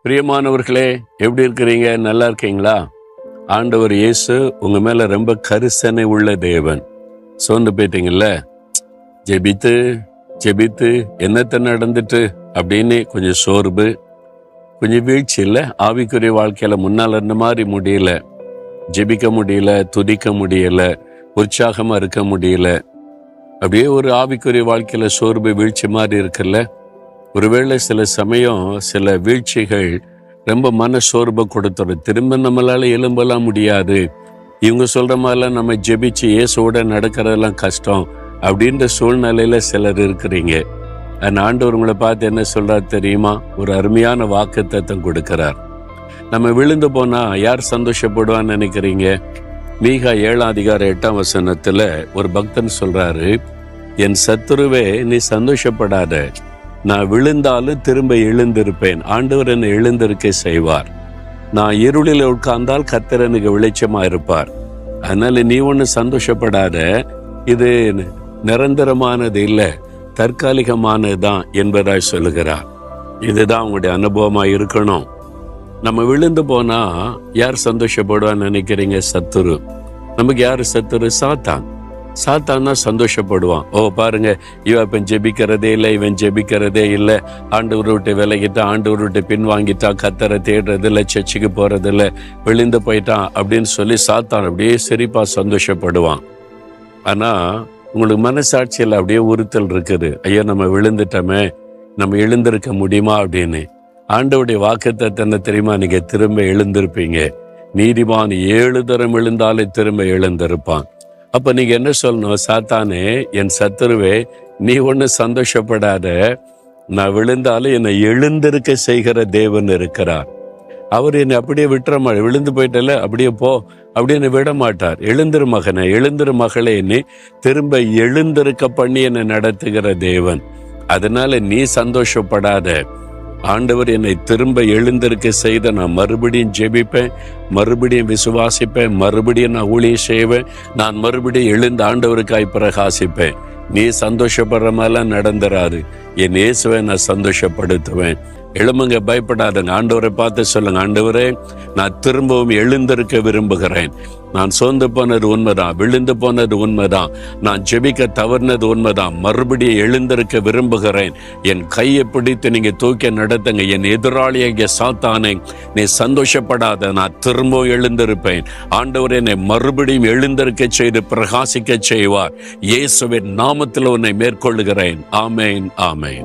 பிரியமானவர்களே, எப்படி இருக்கிறீங்க? நல்லா இருக்கீங்களா? ஆண்டவர் இயேசு உங்க மேல ரொம்ப கரிசனை உள்ள தேவன். சோர்ந்து போயிட்டீங்கல்ல, ஜெபித்து ஜெபித்து என்னத்த நடந்துட்டு அப்படின்னு கொஞ்சம் சோர்வு, கொஞ்சம் வீழ்ச்சி இல்லை. ஆவிக்குரிய வாழ்க்கையில முன்னால் இருந்த மாதிரி முடியல, ஜெபிக்க முடியல, துதிக்க முடியல, உற்சாகமா இருக்க முடியல. அப்படியே ஒரு ஆவிக்குரிய வாழ்க்கையில சோர்வு வீழ்ச்சி மாதிரி இருக்குல்ல. ஒருவேளை சில சமயம் சில வீழ்ச்சிகள் ரொம்ப மன சோர்வை கொடுத்துரும். திரும்ப நம்மளால எழும்பலாம் முடியாது. இவங்க சொல்ற மாதிரிலாம் நம்ம ஜெபிச்சு இயேசுவோட நடக்கிறதெல்லாம் கஷ்டம் அப்படின்ற சூழ்நிலையில சிலர் இருக்கிறீங்க. அந்த ஆண்டவர் உங்களை பார்த்து என்ன சொல்றாரு தெரியுமா? ஒரு அருமையான வாக்குத்தத்தம் கொடுக்கிறார். நம்ம விழுந்து போனா யார் சந்தோஷப்படுவான்னு நினைக்கிறீங்க? மீகா 7:8 ஒரு பக்தன் சொல்றாரு, என் சத்துருவே நீ சந்தோஷப்படாத, நான் விழுந்தாலும் திரும்ப எழுந்திருப்பேன். ஆண்டவர் என்னை எழுந்திருக்க செய்வார். நான் இருளில் உட்கார்ந்தால் கர்த்தர் எனக்கு வெளிச்சமா இருப்பார். அதனால நீ ஒண்ணு சந்தோஷப்படாத, இது நிரந்தரமானது இல்லை, தற்காலிகமானதுதான் என்பதாய் சொல்லுகிறார். இதுதான் உங்களுடைய அனுபவமா இருக்கணும். நம்ம விழுந்து போனா யார் சந்தோஷப்படுவான்னு நினைக்கிறீங்க? சத்துரு. நமக்கு யாரு சத்துரு? சாத்தான் தான் சந்தோஷப்படுவான். ஓ பாருங்க, இவன் இப்ப ஜெபிக்கிறதே இல்லை, இவன் ஜெபிக்கிறதே இல்லை, ஆண்டவரை விட்டு விலகிட்டா, ஆண்டவரை விட்டு பின்வாங்கிட்டா, கத்தரை தேடுறது இல்லை, சர்ச்சுக்கு போறது இல்லை, விழுந்து போயிட்டான் அப்படின்னு சொல்லி சாத்தான் அப்படியே சிரிப்பா சந்தோஷப்படுவான். ஆனா உங்களுக்கு மனசாட்சியில் அப்படியே உறுத்தல் இருக்குது, ஐயோ நம்ம விழுந்துட்டோமே, நம்ம எழுந்திருக்க முடியுமா அப்படின்னு. ஆண்டவருடைய வாக்குத்தத்தம் தெரியுமா? நீங்க திரும்ப எழுந்திருப்பீங்க. நீதிமான் 7 தரம் எழுந்தாலே திரும்ப எழுந்திருப்பான். அப்ப நீங்க என்ன சொல்லணும்? சாத்தானே, என் சத்துருவே, நீ ஒண்ணு சந்தோஷப்படாத, நான் விழுந்தாலும் என்னை எழுந்திருக்க செய்கிற தேவன் இருக்கிறார். அவர் என்னை அப்படியே விட்டுற மாட்டார். விழுந்து போயிட்டல, அப்படியே போ அப்படின்னு விட மாட்டார். எழுந்திரு மகனே, எழுந்திரு மகளே, நீ திரும்ப எழுந்திருக்க பண்ணி என்னை நடத்துகிற தேவன். அதனால நீ சந்தோஷப்படாத. ஆண்டவர் என்னை திரும்ப எழுந்திருக்க செய்த நான் மறுபடியும் ஜெபிப்பேன், மறுபடியும் விசுவாசிப்பேன், மறுபடியும் நான் ஊழியம் செய்வேன், நான் மறுபடியும் எழுந்து ஆண்டவருக்காய் பிரகாசிப்பேன். நீ சந்தோஷப்படுற மாதிரிலாம் நடந்துறாரு. என் இயேசுவை நான் சந்தோஷப்படுத்துவேன். எழும்புங்க, பயப்படாதுங்க. ஆண்டவரை பார்த்து சொல்லுங்க, ஆண்டவரே, நான் திரும்பவும் எழுந்திருக்க விரும்புகிறேன். நான் சோர்ந்து போனது உண்மைதான், விழுந்து போனது உண்மைதான், நான் ஜெபிக்க தவறுனது உண்மைதான், மறுபடியும் எழுந்திருக்க விரும்புகிறேன். என் கையை பிடித்து நீங்க தூக்கி நடத்துங்க. என் எதிராளியாக சாத்தானே, நீ சந்தோஷப்படாத, நான் திரும்பவும் எழுந்திருப்பேன். ஆண்டவர் என்னை மறுபடியும் எழுந்திருக்க செய்து பிரகாசிக்க செய்வார். இயேசுவின் நாமத்தில் உன்னை மேற்கொள்ளுகிறேன். ஆமேன், ஆமேன்.